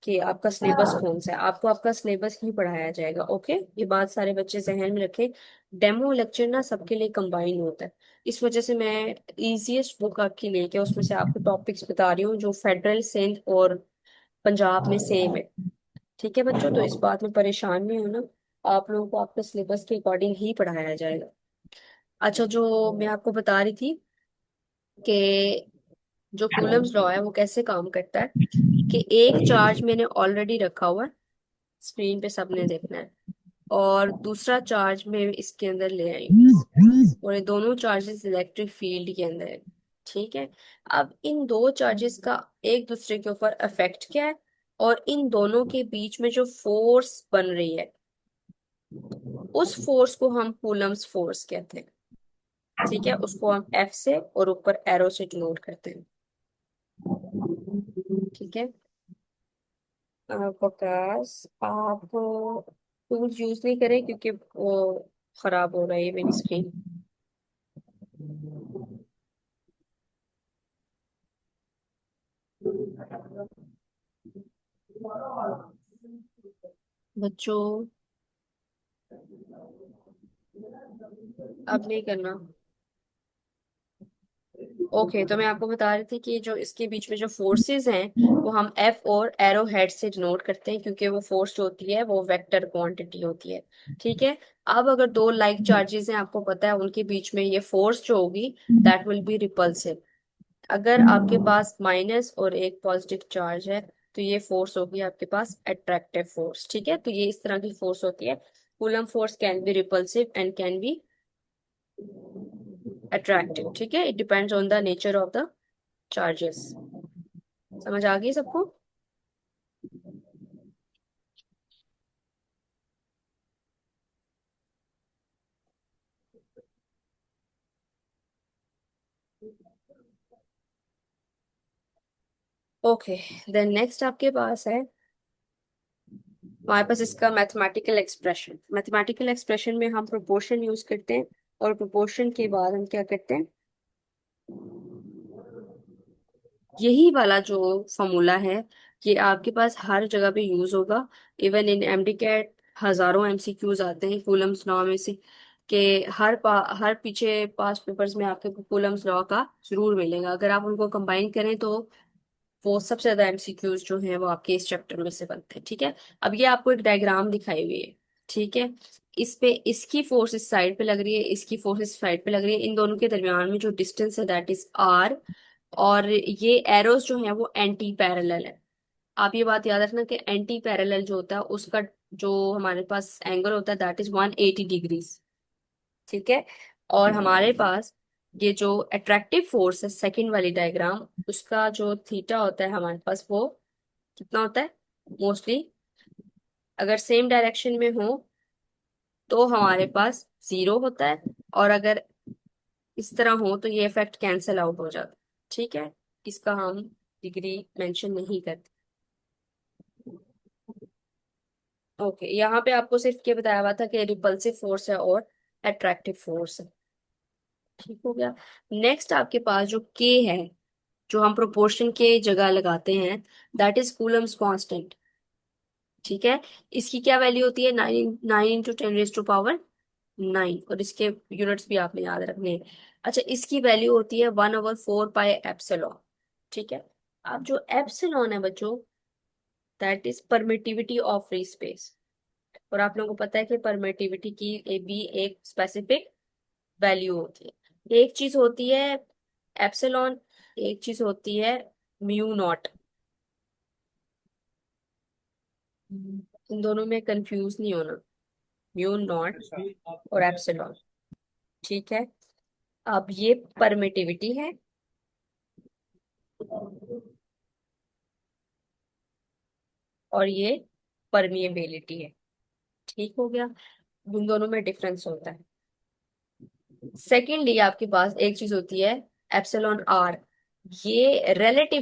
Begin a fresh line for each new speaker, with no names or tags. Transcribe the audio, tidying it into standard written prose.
कि आपका सिलेबस कौन सा है, आपको आपका सिलेबस ही पढ़ाया जाएगा। ओके, ये बात सारे बच्चे जहन में रखें। डेमो लेक्चर ना सबके लिए कंबाइन होता है, इस वजह से मैं इजीएस्ट बुक आपकी लेके उसमें से आपको टॉपिक्स बता रही हूँ जो फेडरल, सिंध और पंजाब में सेम है। ठीक है बच्चों, तो इस बात में परेशान नहीं होना, आप लोगों को आपके सिलेबस के अकॉर्डिंग ही पढ़ाया जाएगा। अच्छा, जो मैं आपको बता रही थी कि जो कूलम्स लॉ है वो कैसे काम करता है, कि एक चार्ज मैंने ऑलरेडी रखा हुआ है, स्क्रीन पे सबने देखना है, और दूसरा चार्ज मैं इसके अंदर ले आई हूँ, और ये दोनों चार्जेस इलेक्ट्रिक फील्ड के अंदर है। ठीक है, अब इन दो चार्जेस का एक दूसरे के ऊपर इफेक्ट क्या है, और इन दोनों के बीच में जो फोर्स बन रही है, उस फोर्स को हम कूलम्स फोर्स कहते हैं। ठीक है, उसको हम एफ से और ऊपर एरो से डिनोट करते हैं। ठीक है, वकास आप टूल्स यूज नहीं करें क्योंकि वो खराब हो रही है मेरी स्क्रीन। बच्चों, अब नहीं करना। ओके, तो मैं आपको बता रही थी कि जो इसके बीच में जो फोर्सेस हैं वो हम एफ और एरो हेड से डिनोट करते हैं, क्योंकि वो फोर्स जो होती है वो वेक्टर क्वांटिटी होती है। ठीक है, अब अगर दो लाइक चार्जेस हैं, आपको पता है उनके बीच में ये फोर्स जो होगी दैट विल बी रिपल्सिव। अगर आपके पास माइनस और एक पॉजिटिव चार्ज है तो ये फोर्स होगी आपके पास अट्रैक्टिव फोर्स। ठीक है, तो ये इस तरह की फोर्स होती है। Coulomb force can be repulsive and can be attractive. ठीक है, it depends on the nature of the charges. समझ आ गई सबको? ओके, देन नेक्स्ट आपके पास है, हमारे पास इसका मैथमेटिकल एक्सप्रेशन। मैथमेटिकल एक्सप्रेशन में हम प्रोपोर्शन यूज करते हैं, और प्रोपोर्शन के बाद हम क्या करते हैं, यही वाला जो फॉर्मूला है ये आपके पास हर जगह पे यूज होगा। इवन इन एमडीकैट हजारों एमसीक्यूज आते हैं कूलम्स लॉ में से, कि हर पीछे पास पेपर्स में आपके कूलम्स लॉ का जरूर मिलेगा। अगर आप उनको कंबाइन करें तो वो सबसे ज्यादा एमसीक्यूज जो हैं वो आपके इस चैप्टर में से बनते हैं। ठीक है, अब ये आपको एक डायग्राम दिखाई हुई है। ठीक है, इस पे इसकी फोर्स इस साइड पे लग रही है, इसकी फोर्स इस साइड पे लग रही है, इन दोनों के दरमियान में जो डिस्टेंस है दैट इज आर, और ये एरोस जो है वो एंटी पैरेलल है। आप ये बात याद रखना कि एंटी पैरेलल जो होता है उसका जो हमारे पास एंगल होता है दैट इज 180 डिग्रीज। ठीक है, और हमारे पास ये जो अट्रैक्टिव फोर्स है सेकंड वाली डायग्राम, उसका जो थीटा होता है हमारे पास वो कितना होता है, मोस्टली अगर सेम डायरेक्शन में हो तो हमारे पास जीरो होता है, और अगर इस तरह हो तो ये इफेक्ट कैंसिल आउट हो जाता है। ठीक है, इसका हम डिग्री मेंशन नहीं करते। ओके, यहाँ पे आपको सिर्फ ये बताया हुआ था कि रिपल्सिव फोर्स है और अट्रैक्टिव फोर्स है। ठीक हो गया। नेक्स्ट आपके पास जो के है, जो हम प्रोपोर्शन के जगह लगाते हैं, दैट इज कूलम्स कांस्टेंट। ठीक है, इसकी क्या वैल्यू होती है, 9 9 × 10⁻⁹ और इसके यूनिट्स भी आपने याद रखने हैं। अच्छा, इसकी वैल्यू होती है 1/4 पाई एप्सिलॉन। ठीक है, अब जो एप्सिलॉन है बच्चों, that is permittivity of free space. और आप लोगों को पता है कि परमिटिविटी की भी एक स्पेसिफिक वैल्यू होती है। एक चीज होती है एप्सिलॉन, एक चीज होती है म्यू नॉट। इन दोनों में कंफ्यूज नहीं होना, म्यू नॉट और एप्सिलॉन। ठीक है, अब ये परमिटिविटी है, और ये परमिएबिलिटी है। ठीक हो गया, इन दोनों में डिफरेंस होता है। सेकेंडली आपके पास एक चीज होती है एप्सिलॉन आर, ये रिलेटिव